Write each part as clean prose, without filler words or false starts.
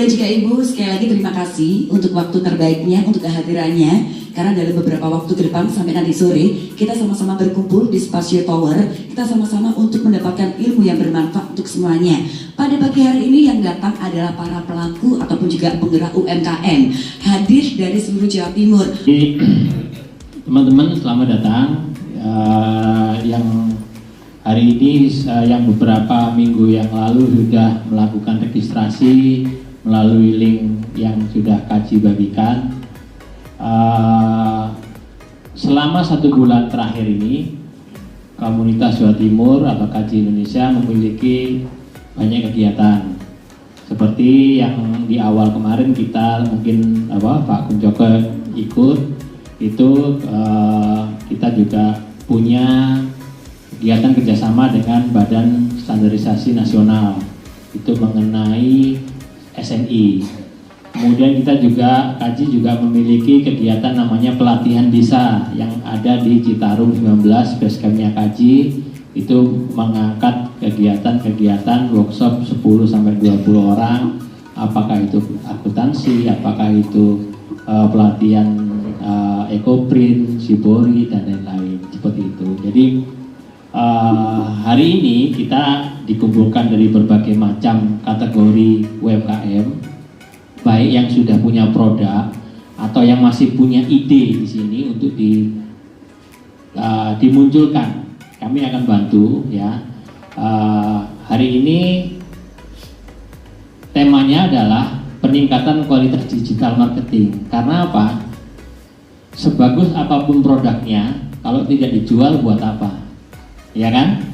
dan juga Ibu, sekali lagi terima kasih untuk waktu terbaiknya, untuk kehadirannya. Karena dalam beberapa waktu ke depan sampai nanti sore, kita sama-sama berkumpul di Spasio Tower. Kita sama-sama untuk mendapatkan ilmu yang bermanfaat untuk semuanya. Pada pagi hari ini yang datang adalah para pelaku ataupun juga penggerak UMKM. Hadir dari seluruh Jawa Timur. Teman-teman, selamat datang. Yang hari ini, yang beberapa minggu yang lalu sudah melakukan registrasi melalui link yang sudah Kaji bagikan. Selama 1 bulan terakhir ini, komunitas Jawa Timur atau Kaji Indonesia memiliki banyak kegiatan. Seperti yang di awal kemarin kita mungkin Pak Kunjoko ikut, itu kita juga punya kegiatan kerjasama dengan Badan Standarisasi Nasional, itu mengenai SNI. Kemudian kita juga, Kaji juga memiliki kegiatan namanya pelatihan bisa yang ada di Citarum 19, basecampnya Kaji, itu mengangkat kegiatan-kegiatan workshop 10-20 orang, apakah itu akuntansi, apakah itu pelatihan ekoprint, shibori, dan lain-lain, seperti itu. Jadi hari ini kita dikumpulkan dari berbagai macam kategori UMKM, baik yang sudah punya produk atau yang masih punya ide di sini untuk dimunculkan. Kami akan bantu ya. Hari ini temanya adalah peningkatan kualitas digital marketing. Karena apa? Sebagus apapun produknya, kalau tidak dijual buat apa? Ya kan?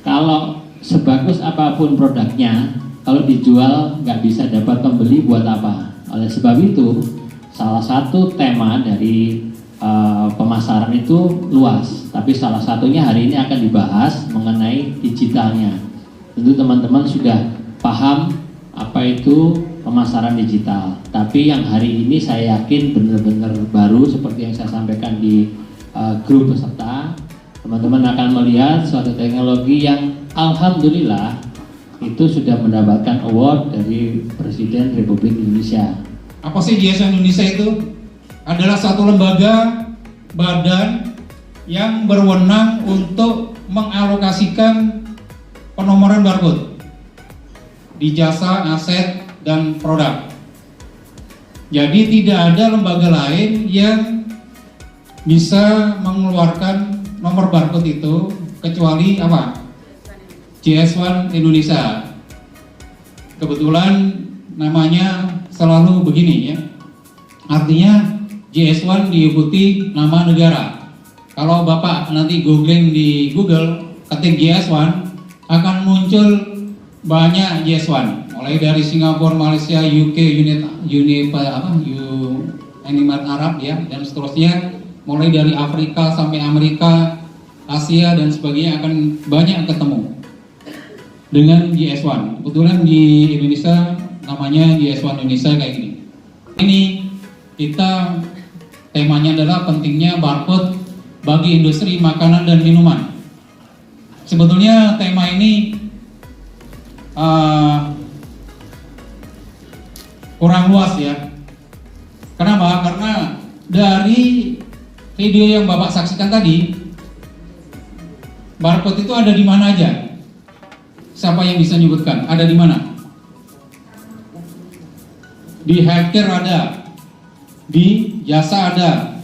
Kalau sebagus apapun produknya, kalau dijual nggak bisa dapat pembeli buat apa? Oleh sebab itu, salah satu tema dari pemasaran itu luas, tapi salah satunya hari ini akan dibahas mengenai digitalnya. Tentu teman-teman sudah paham apa itu pemasaran digital, tapi yang hari ini saya yakin benar-benar baru seperti yang saya sampaikan di grup peserta. Teman-teman akan melihat suatu teknologi yang alhamdulillah itu sudah mendapatkan award dari Presiden Republik Indonesia. Apa sih JSON Indonesia itu? Adalah satu lembaga badan yang berwenang untuk mengalokasikan penomoran barcode di jasa, aset, dan produk. Jadi tidak ada lembaga lain yang bisa mengeluarkan nomor barcode itu kecuali apa? JS1 Indonesia. Kebetulan namanya selalu begini ya. Artinya JS1 diikuti nama negara. Kalau Bapak nanti googling di Google, ketik JS1 akan muncul banyak JS1. Mulai dari Singapura, Malaysia, UK, Emirat Arab ya, dan seterusnya. Mulai dari Afrika sampai Amerika, Asia dan sebagainya akan banyak ketemu dengan JS1. Kebetulan di Indonesia namanya JS1 Indonesia kayak gini. Ini kita temanya adalah pentingnya barcode bagi industri makanan dan minuman. Sebetulnya tema ini kurang luas ya. Kenapa? Karena dari video yang Bapak saksikan tadi, barcode itu ada di mana aja? Siapa yang bisa menyebutkan? Ada di mana? Di healthcare ada, di jasa ada,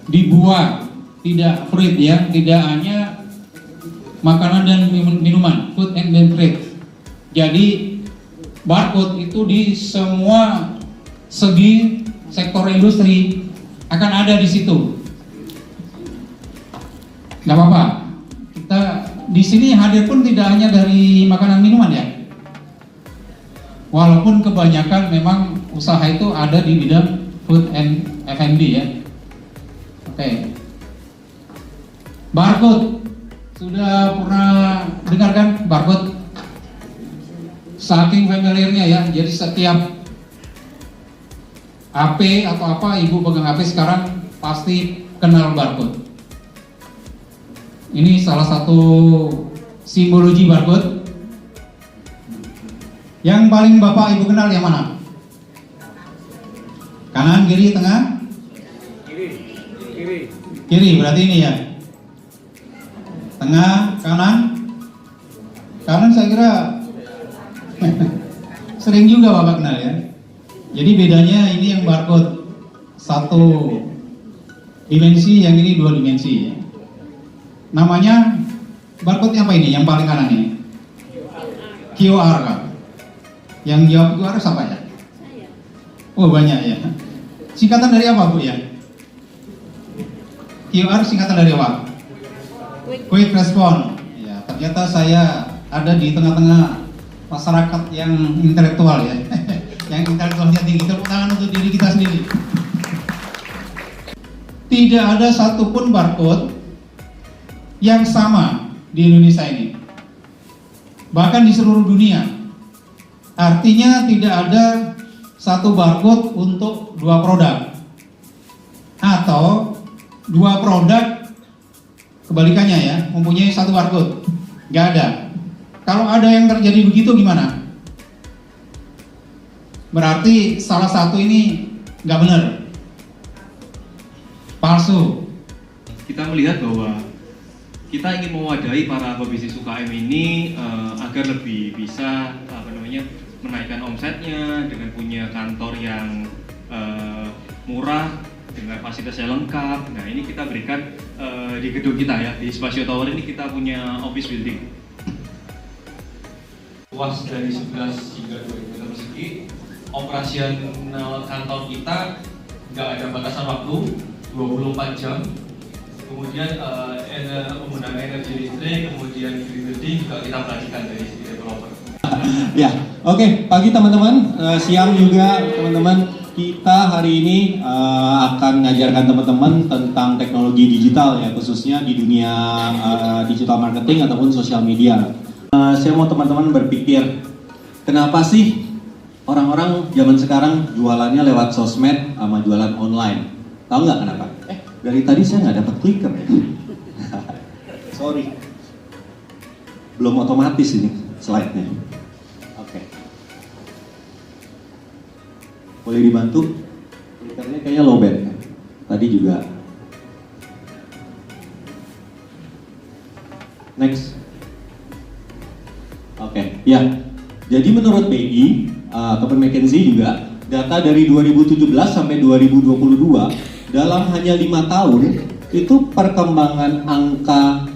di buah, tidak fruit ya, tidak hanya makanan dan minuman, food and beverage. Jadi barcode itu di semua segi sektor industri akan ada di situ. Nggak apa-apa. Kita di sini hadir pun tidak hanya dari makanan minuman ya. Walaupun kebanyakan memang usaha itu ada di bidang food and F&B ya. Oke. Barcode, sudah pernah dengar kan barcode? Saking familiarnya ya, jadi setiap HP atau apa, ibu pegang HP sekarang pasti kenal barcode. Ini salah satu simbologi barcode. Yang paling Bapak Ibu kenal yang mana? Kanan, kiri, tengah? Kiri berarti ini ya. Tengah, kanan. Kanan saya kira sering juga Bapak kenal ya. Jadi bedanya ini yang barcode satu dimensi, yang ini dua dimensi ya. Namanya barcode apa ini? Yang paling kanan ini? QR kan? Yang jawab QR siapa ya? Oh banyak ya. Singkatan dari apa Bu ya? QR singkatan dari apa? Quick Response. Ya, ternyata saya ada di tengah-tengah masyarakat yang intelektual ya. Yang intelektualnya tinggi. Tepuk tangan untuk diri kita sendiri. Tidak ada satupun barcode yang sama di Indonesia ini. Bahkan di seluruh dunia. Artinya tidak ada satu barcode untuk dua produk. Atau dua produk kebalikannya ya, mempunyai satu barcode. Nggak ada. Kalau ada yang terjadi begitu gimana? Berarti salah satu ini nggak benar, palsu. Kita melihat bahwa kita ingin mewadahi para pebisnis UKM ini agar lebih bisa menaikkan omsetnya dengan punya kantor yang murah dengan fasilitas yang lengkap. Nah ini kita berikan di gedung kita ya, di Spasio Tower ini kita punya office building. Luas dari 11 hingga 2000 meter persegi. Operasional kantor kita nggak ada batasan waktu, 24 jam. Kemudian penggunaan energi listrik, kemudian green building juga kita perhatikan dari sisi developer. Ya, oke. Pagi teman-teman, siang juga teman-teman. Kita hari ini akan mengajarkan teman-teman tentang teknologi digital ya, khususnya di dunia digital marketing ataupun sosial media. Saya mau teman-teman berpikir, kenapa sih orang-orang zaman sekarang jualannya lewat sosmed sama jualan online? Tahu nggak kenapa? Dari tadi saya nggak dapat clicker. Sorry, belum otomatis ini slide-nya. Oke. Boleh dibantu? Clickernya kayaknya lowbat. Tadi juga. Next. Oke, ya. Jadi menurut BI ataupun McKinsey juga, data dari 2017 sampai 2022 dalam hanya 5 tahun itu perkembangan angka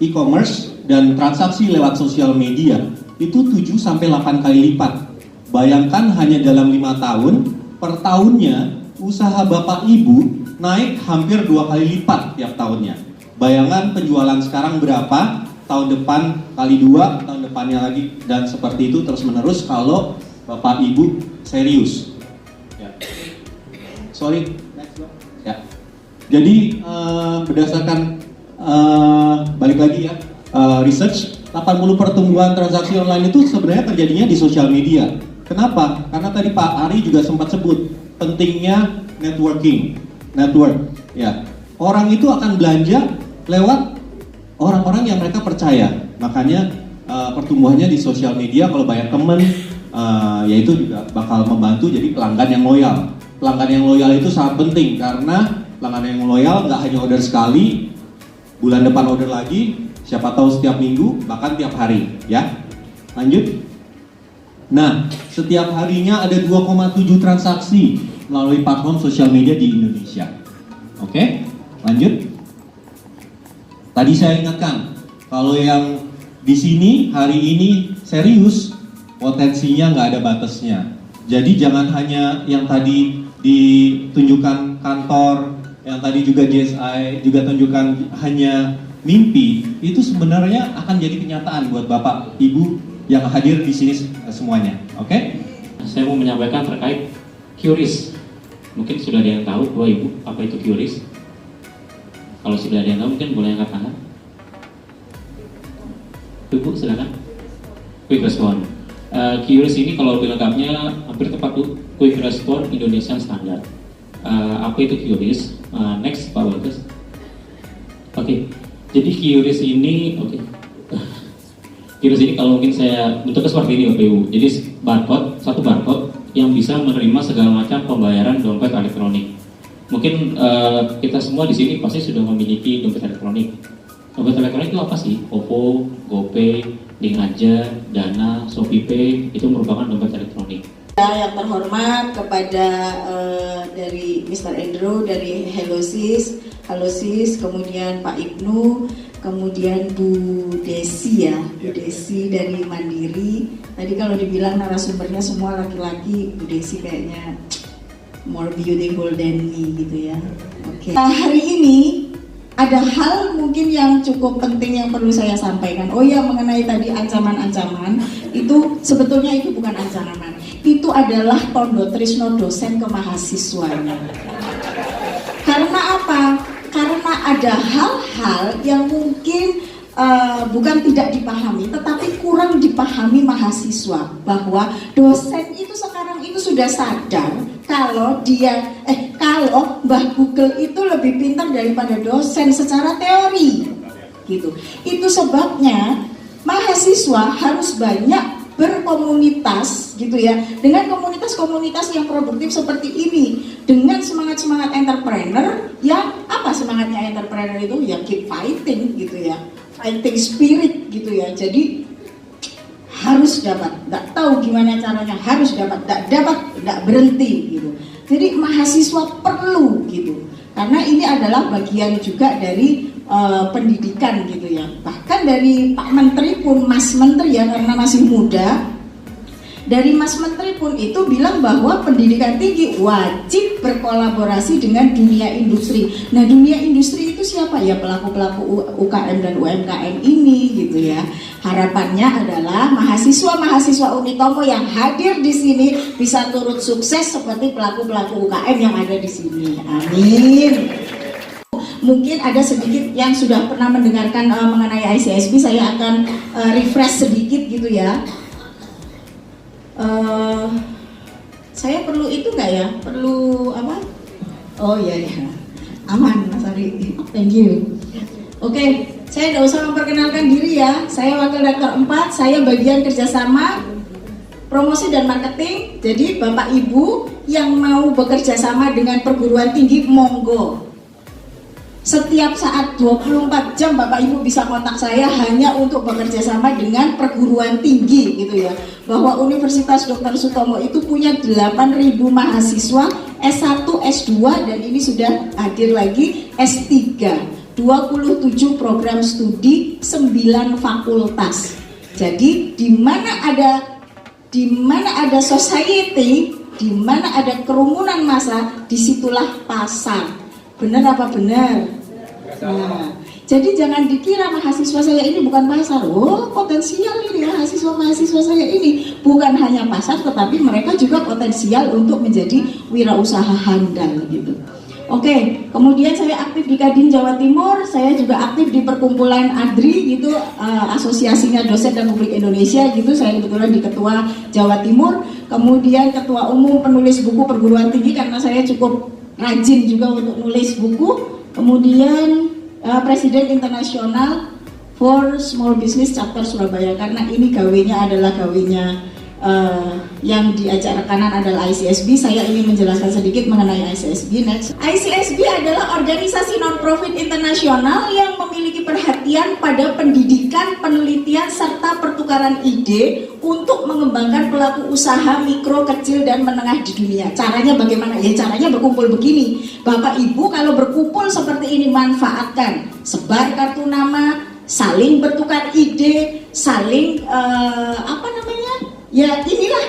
e-commerce dan transaksi lewat sosial media itu 7 sampai 8 kali lipat. Bayangkan hanya dalam 5 tahun, per tahunnya usaha Bapak Ibu naik hampir 2 kali lipat tiap tahunnya. Bayangkan penjualan sekarang berapa, tahun depan kali 2, tahun depannya lagi, dan seperti itu terus menerus kalau Bapak Ibu serius. Ya. Sorry, next dong. Ya. Jadi berdasarkan balik lagi ya, research, 80 pertumbuhan transaksi online itu sebenarnya terjadinya di sosial media. Kenapa? Karena tadi Pak Ari juga sempat sebut pentingnya network. Ya, orang itu akan belanja lewat orang-orang yang mereka percaya. Makanya pertumbuhannya di sosial media kalau banyak temen, yaitu juga bakal membantu jadi pelanggan yang loyal. Pelanggan yang loyal itu sangat penting karena pelanggan yang loyal nggak hanya order sekali, bulan depan order lagi, siapa tahu setiap minggu, bahkan tiap hari. Ya, lanjut. Nah, setiap harinya ada 2,7 transaksi melalui platform sosial media di Indonesia. Oke, lanjut. Tadi saya ingatkan, kalau yang di sini hari ini serius, potensinya nggak ada batasnya. Jadi jangan hanya yang tadi ditunjukkan kantor, yang tadi juga JSI juga tunjukkan hanya mimpi, itu sebenarnya akan jadi kenyataan buat Bapak Ibu yang hadir di sini semuanya. Oke? Saya mau menyampaikan terkait QRIS. Mungkin sudah ada yang tahu Bapak Ibu apa itu QRIS? Kalau sudah ada yang tahu mungkin boleh angkat tangan. Ibu silakan. Quick Response. QRIS ini kalau lebih lengkapnya hampir tepat tuh, Quick Response Indonesian Standard. Apa itu QRIS? Next Pak Bagus. Oke. Jadi QRIS ini Virus ini kalau mungkin saya bentuknya seperti ini OPU. Jadi satu barcode yang bisa menerima segala macam pembayaran dompet elektronik. Mungkin kita semua di sini pasti sudah memiliki dompet elektronik. Dompet elektronik itu apa sih? OVO, GoPay, Link Aja, Dana, ShopeePay itu merupakan dompet elektronik. Yang terhormat kepada dari Mr. Andrew dari Halo Sis, kemudian Pak Ibnu, kemudian Bu Desi ya, Bu Desi dari Mandiri. Tadi kalau dibilang narasumbernya semua laki-laki, Bu Desi kayaknya more beautiful than me gitu ya. Oke. Hari ini ada hal mungkin yang cukup penting yang perlu saya sampaikan. Oh ya, mengenai tadi ancaman-ancaman, itu sebetulnya itu bukan ancaman. Itu adalah tondo trisno dosen ke mahasiswanya. Karena apa? Karena ada hal-hal yang mungkin bukan tidak dipahami, tetapi kurang dipahami mahasiswa, bahwa dosen itu sekarang itu sudah sadar kalau kalau Mbah Google itu lebih pintar daripada dosen secara teori, gitu. Itu sebabnya mahasiswa harus banyak berkomunitas, gitu ya, dengan komunitas-komunitas yang produktif seperti ini, dengan semangat-semangat entrepreneur. Yang apa semangatnya entrepreneur itu? Ya keep fighting, gitu ya, fighting spirit, gitu ya. Jadi harus dapat, nggak tahu gimana caranya, harus dapat, nggak berhenti, gitu. Jadi mahasiswa perlu, gitu, karena ini adalah bagian juga dari pendidikan, gitu ya. Bahkan dari Pak Menteri pun, Mas Menteri ya, karena masih muda, dari Mas Menteri pun itu bilang bahwa pendidikan tinggi wajib berkolaborasi dengan dunia industri. Nah, dunia industri itu siapa ya? Pelaku-pelaku UKM dan UMKM ini, gitu ya. Harapannya adalah mahasiswa-mahasiswa Unitomo yang hadir di sini bisa turut sukses seperti pelaku-pelaku UKM yang ada di sini. Amin. Mungkin ada sedikit yang sudah pernah mendengarkan mengenai ICSP, saya akan refresh sedikit, gitu ya. Saya perlu itu nggak ya? Perlu apa? Oh iya ya, aman Mas Ari, thank you. Oke, saya tidak usah memperkenalkan diri ya. Saya Wakil Rektor 4, saya bagian kerjasama promosi dan marketing. Jadi Bapak Ibu yang mau bekerja sama dengan perguruan tinggi, monggo. Setiap saat 24 jam Bapak Ibu bisa kontak saya hanya untuk bekerja sama dengan perguruan tinggi, gitu ya. Bahwa Universitas Dr. Sutomo itu punya 8.000 mahasiswa S1, S2, dan ini sudah hadir lagi S3. 27 program studi, 9 fakultas. Jadi di mana ada society, di mana ada kerumunan massa, disitulah pasar. Benar apa benar? Nah, jadi jangan dikira mahasiswa saya ini bukan pasar. Oh, potensial ini mahasiswa saya ini. Bukan hanya pasar, tetapi mereka juga potensial untuk menjadi wirausaha handal, gitu. Oke, kemudian saya aktif di Kadin Jawa Timur. Saya juga aktif di perkumpulan ADRI, gitu, Asosiasinya Dosen dan Publik Indonesia, gitu. Saya kebetulan di Ketua Jawa Timur. Kemudian Ketua Umum Penulis Buku Perguruan Tinggi, karena saya cukup rajin juga untuk nulis buku. Kemudian Presiden Internasional for Small Business Chapter Surabaya, karena ini gawenya adalah gawenya yang diajak rekanan adalah ICSB. Saya ingin menjelaskan sedikit mengenai ICSB. Next. ICSB adalah organisasi non-profit internasional yang memiliki perhatian pada pendidikan, penelitian, serta pertukaran ide untuk mengembangkan pelaku usaha mikro, kecil, dan menengah di dunia. Caranya bagaimana? Ya caranya berkumpul begini. Bapak Ibu kalau berkumpul seperti ini, manfaatkan. Sebar kartu nama, saling bertukar ide, saling ya inilah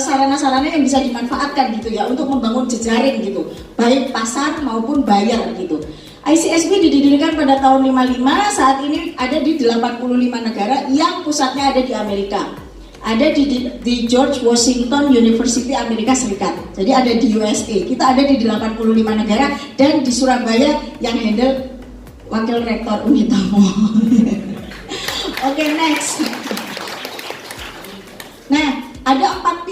sarana-sarana yang bisa dimanfaatkan, gitu ya, untuk membangun jejaring, gitu, baik pasar maupun bayar, gitu. ICSB didirikan pada tahun 55, saat ini ada di 85 negara yang pusatnya ada di Amerika. Ada di George Washington University Amerika Serikat. Jadi ada di USA. Kita ada di 85 negara, dan di Surabaya yang handle Wakil Rektor Unitomo. Oke, next. Nah, ada 4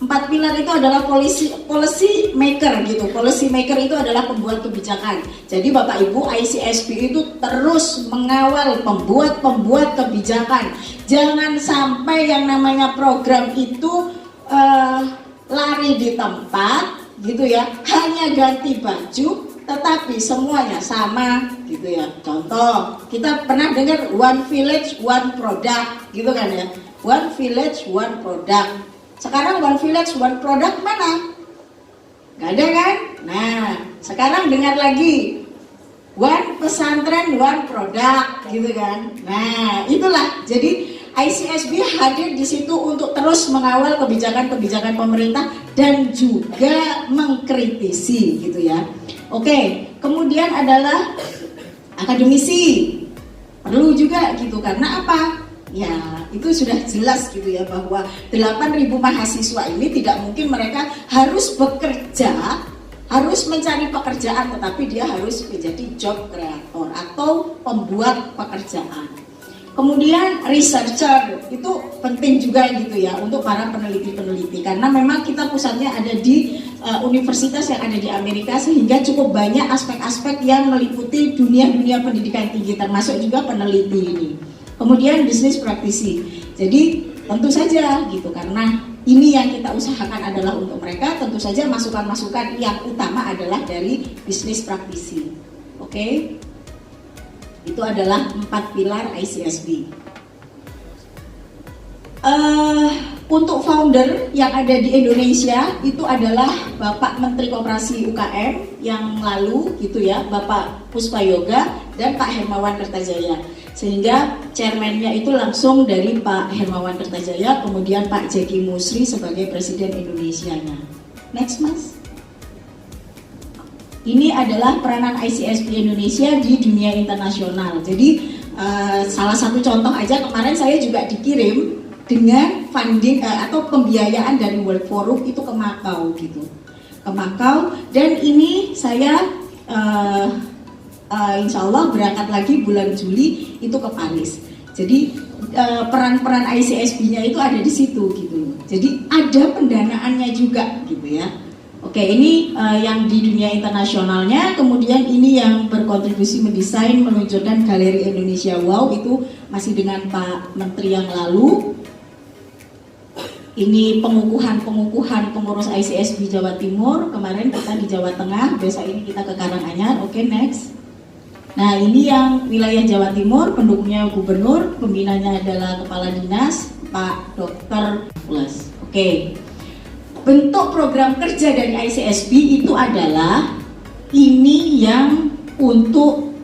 4 pilar itu adalah policy maker gitu. Policy maker itu adalah pembuat kebijakan. Jadi Bapak Ibu, ICSP itu terus mengawal pembuat kebijakan. Jangan sampai yang namanya program itu lari di tempat gitu ya, hanya ganti baju tetapi semuanya sama gitu ya. Contoh, kita pernah dengar one village one product gitu kan ya. One village one product. Sekarang one village one product mana? Gak ada kan? Nah, sekarang dengar lagi one pesantren one product gitu kan. Nah, itulah. Jadi ICSP hadir di situ untuk terus mengawal kebijakan-kebijakan pemerintah dan juga mengkritisi gitu ya. Oke, kemudian adalah akademisi. Perlu juga gitu, karena apa? Ya, itu sudah jelas gitu ya, bahwa 8.000 mahasiswa ini tidak mungkin mereka harus bekerja, harus mencari pekerjaan, tetapi dia harus menjadi job creator atau pembuat pekerjaan. Kemudian researcher itu penting juga gitu ya untuk para peneliti-peneliti, karena memang kita pusatnya ada di universitas yang ada di Amerika, sehingga cukup banyak aspek-aspek yang meliputi dunia pendidikan tinggi, termasuk juga peneliti ini. Kemudian bisnis praktisi. Jadi tentu saja gitu, karena ini yang kita usahakan adalah untuk mereka, tentu saja masukan-masukan yang utama adalah dari bisnis praktisi. Oke? Itu adalah 4 pilar ICSP. Untuk founder yang ada di Indonesia itu adalah Bapak Menteri Koperasi UKM yang lalu gitu ya, Bapak Puspa Yoga dan Pak Hermawan Kertajaya. Sehingga chairman-nya itu langsung dari Pak Hermawan Kertajaya, kemudian Pak Jeki Musri sebagai Presiden Indonesianya. Next, Mas. Ini adalah peranan ICSP Indonesia di dunia internasional. Jadi salah satu contoh aja, kemarin saya juga dikirim dengan funding atau pembiayaan dari World Forum itu ke Makau gitu, ke Makau. Dan ini saya insya Allah berangkat lagi bulan Juli itu ke Paris. Jadi peran-peran ICSP-nya itu ada di situ gitu. Jadi ada pendanaannya juga gitu ya. Oke, ini yang di dunia internasionalnya. Kemudian ini yang berkontribusi mendesain, meluncurkan Galeri Indonesia Wow, itu masih dengan Pak Menteri yang lalu. Ini pengukuhan pengurus ICSP Jawa Timur. Kemarin kita di Jawa Tengah, besok ini kita ke Karanganyar. Oke, next. Nah, ini yang wilayah Jawa Timur, pendukungnya gubernur, pembinanya adalah kepala dinas, Pak Dr. Plus. Oke. Bentuk program kerja dari ICSP itu adalah ini yang untuk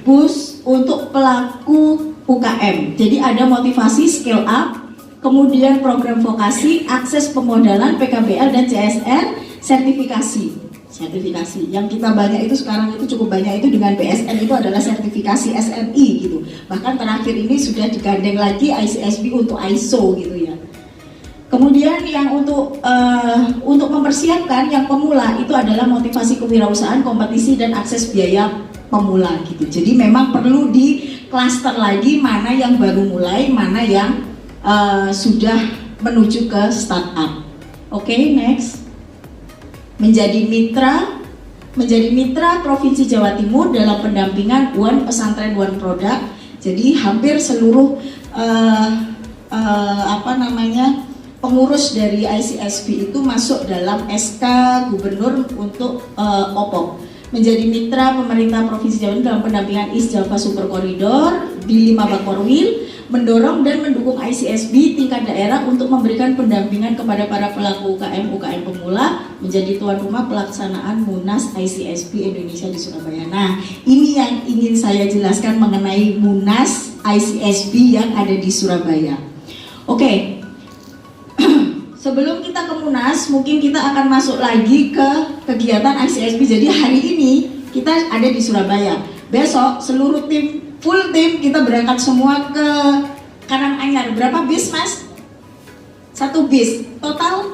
boost untuk pelaku UKM. Jadi ada motivasi scale up, kemudian program vokasi, akses pemodalan, PKBL dan CSR, sertifikasi. Yang kita banyak itu sekarang itu cukup banyak itu dengan BSN itu adalah sertifikasi SNI gitu. Bahkan terakhir ini sudah digandeng lagi ICSP untuk ISO gitu ya. Kemudian yang untuk mempersiapkan yang pemula itu adalah motivasi kewirausahaan, kompetisi dan akses biaya pemula gitu. Jadi memang perlu di klaster lagi mana yang baru mulai, mana yang sudah menuju ke startup. Oke, next. Menjadi mitra Provinsi Jawa Timur dalam pendampingan One Pesantren One Product. Jadi hampir seluruh pengurus dari ICSP itu masuk dalam SK Gubernur untuk OPOP. Menjadi mitra pemerintah Provinsi Jawa Timur dalam pendampingan East Java Super Corridor di 5 Bakorwil, mendorong dan mendukung ICSP tingkat daerah untuk memberikan pendampingan kepada para pelaku UKM pemula, menjadi tuan rumah pelaksanaan Munas ICSP Indonesia di Surabaya. Nah, ini yang ingin saya jelaskan mengenai Munas ICSP yang ada di Surabaya. Oke. Sebelum kita ke Munas, mungkin kita akan masuk lagi ke kegiatan ICSP. Jadi hari ini kita ada di Surabaya. Besok seluruh tim, full tim kita berangkat semua ke Karanganyar. Berapa bis, Mas? 1 bis. Total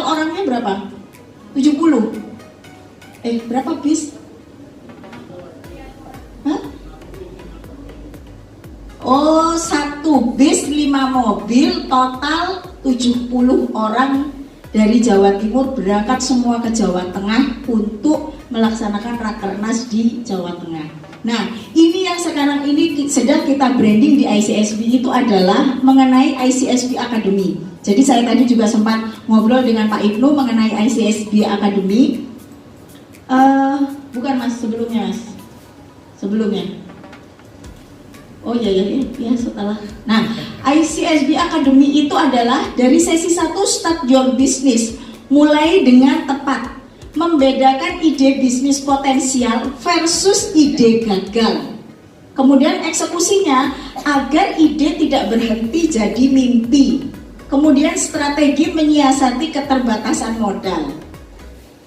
orangnya berapa? 70. Berapa bis? Hah? Oh, 1 bis 5 mobil, total 70 orang dari Jawa Timur berangkat semua ke Jawa Tengah untuk melaksanakan Rakernas di Jawa Tengah. Nah, ini yang sekarang ini sedang kita branding di ICSB itu adalah mengenai ICSB Academy. Jadi saya tadi juga sempat ngobrol dengan Pak Ibnu mengenai ICSB Academy. Bukan Mas, sebelumnya Mas. Sebelumnya. Oh ya setelah. Nah, ICSB Academy itu adalah dari sesi 1 Start Your Business, mulai dengan tepat membedakan ide bisnis potensial versus ide gagal. Kemudian eksekusinya agar ide tidak berhenti jadi mimpi. Kemudian strategi menyiasati keterbatasan modal.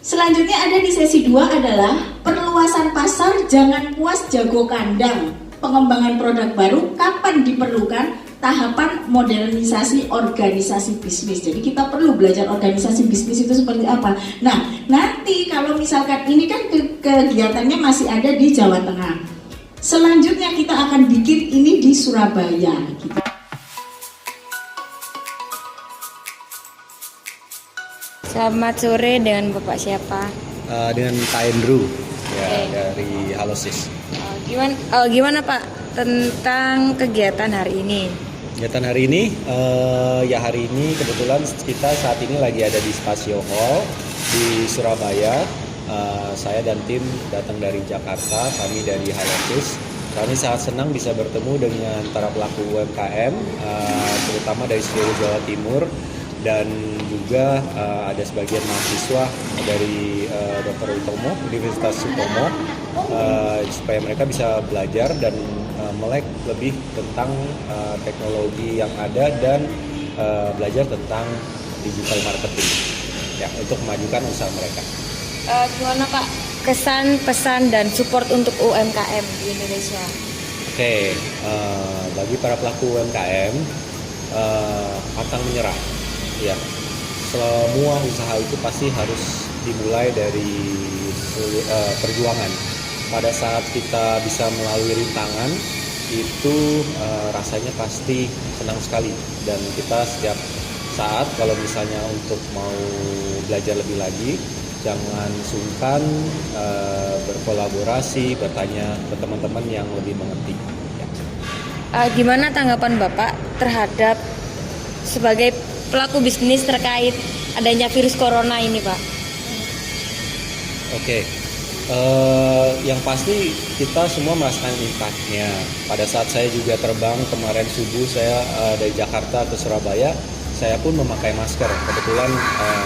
Selanjutnya ada di sesi 2 adalah perluasan pasar, jangan puas jago kandang. Pengembangan produk baru kapan diperlukan, tahapan modernisasi organisasi bisnis. Jadi kita perlu belajar organisasi bisnis itu seperti apa. Nah, nanti kalau misalkan ini kan kegiatannya masih ada di Jawa Tengah. Selanjutnya kita akan bikin ini di Surabaya gitu. Selamat sore, dengan Bapak siapa? Dengan Pak Andrew ya, dari Halosis. Gimana Pak tentang kegiatan hari ini? Kegiatan hari ini, hari ini kebetulan kita saat ini lagi ada di Spasio Hall di Surabaya. Saya dan tim datang dari Jakarta, kami dari Halosis. Kami sangat senang bisa bertemu dengan para pelaku UMKM, terutama dari seluruh Jawa Timur. Dan juga ada sebagian mahasiswa dari Dr. Utomo, Universitas Sutomo, supaya mereka bisa belajar dan melek lebih tentang teknologi yang ada dan belajar tentang digital marketing ya, untuk memajukan usaha mereka. Gimana Pak kesan, pesan, dan support untuk UMKM di Indonesia? Oke, bagi para pelaku UMKM, pantang menyerah. Ya, semua usaha itu pasti harus dimulai dari perjuangan. Pada saat kita bisa melalui rintangan, itu rasanya pasti senang sekali. Dan kita setiap saat kalau misalnya untuk mau belajar lebih lagi, jangan sungkan berkolaborasi, bertanya ke teman-teman yang lebih mengerti. Ya. Gimana tanggapan Bapak terhadap sebagai pelaku bisnis terkait adanya virus corona ini, Pak? Oke, yang pasti kita semua merasakan impact-nya. Pada saat saya juga terbang kemarin subuh, saya dari Jakarta ke Surabaya, saya pun memakai masker. Kebetulan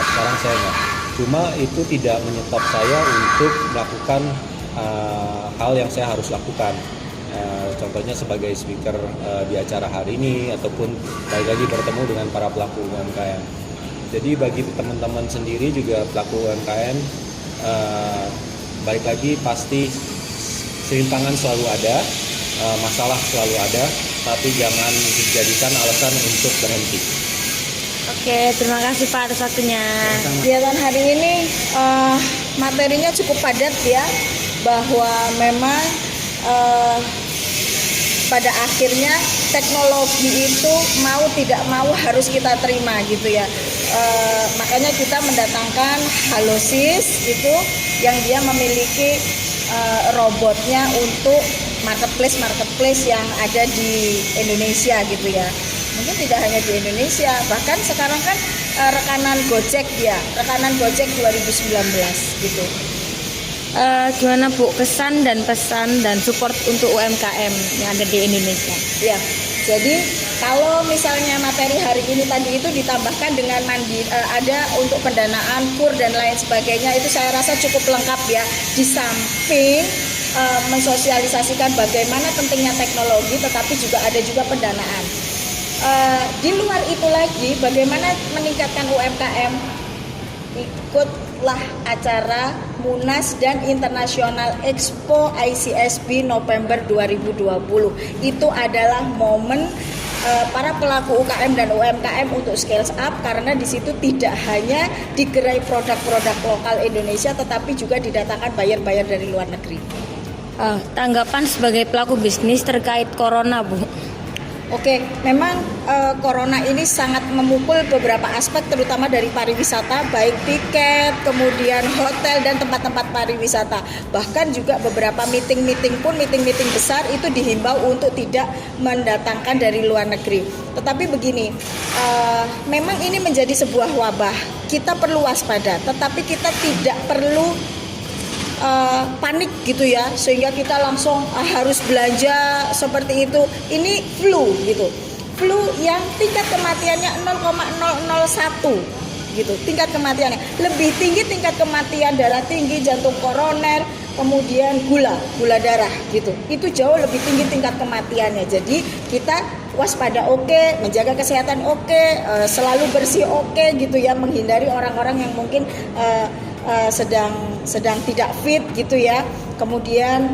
sekarang saya enggak. Cuma itu tidak menyetop saya untuk melakukan hal yang saya harus lakukan. Contohnya sebagai speaker di acara hari ini ataupun lagi bertemu dengan para pelaku UMKM. Jadi bagi teman-teman sendiri juga pelaku UMKM, balik lagi pasti rintangan selalu ada, masalah selalu ada, tapi jangan dijadikan alasan untuk berhenti. Oke, terima kasih Pak atas waktunya. Kegiatan hari ini materinya cukup padat ya, bahwa memang pada akhirnya teknologi itu mau tidak mau harus kita terima gitu ya. Makanya kita mendatangkan Halosis itu yang dia memiliki robotnya untuk marketplace yang ada di Indonesia gitu ya. Mungkin tidak hanya di Indonesia, bahkan sekarang kan rekanan Gojek 2019 gitu. Gimana Bu kesan dan pesan dan support untuk UMKM yang ada di Indonesia? Ya, jadi kalau misalnya materi hari ini tadi itu ditambahkan dengan ada untuk pendanaan KUR dan lain sebagainya, itu saya rasa cukup lengkap ya. Di samping mensosialisasikan bagaimana pentingnya teknologi, tetapi juga ada juga pendanaan. Di luar itu lagi, bagaimana meningkatkan UMKM? Ikutlah acara Munas dan International Expo ICSB November 2020. Itu adalah momen para pelaku UKM dan UMKM untuk scale up, karena di situ tidak hanya digerai produk-produk lokal Indonesia, tetapi juga didatangkan buyer-buyer dari luar negeri. Tanggapan sebagai pelaku bisnis terkait corona, Bu? Oke, memang corona ini sangat memukul beberapa aspek terutama dari pariwisata, baik tiket, kemudian hotel dan tempat-tempat pariwisata. Bahkan juga beberapa meeting besar itu dihimbau untuk tidak mendatangkan dari luar negeri. Tetapi begini, memang ini menjadi sebuah wabah. Kita perlu waspada, tetapi kita tidak perlu panik gitu ya, sehingga kita langsung harus belanja seperti itu. Ini flu gitu, flu yang tingkat kematiannya 0,001 gitu, tingkat kematiannya lebih tinggi, tingkat kematian darah tinggi, jantung koroner, kemudian gula darah gitu, itu jauh lebih tinggi tingkat kematiannya. Jadi kita waspada oke, menjaga kesehatan oke, selalu bersih oke gitu ya, menghindari orang-orang yang mungkin sedang tidak fit gitu ya. Kemudian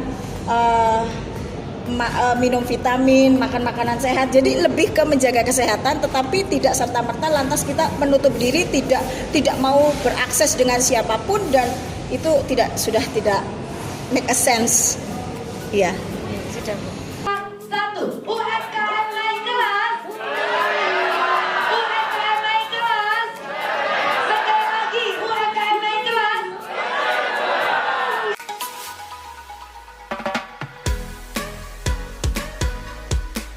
minum vitamin, makan makanan sehat. Jadi lebih ke menjaga kesehatan, tetapi tidak serta-merta lantas kita menutup diri, tidak mau berakses dengan siapapun, dan itu sudah tidak make a sense. Iya. Sudah. 1 UMKM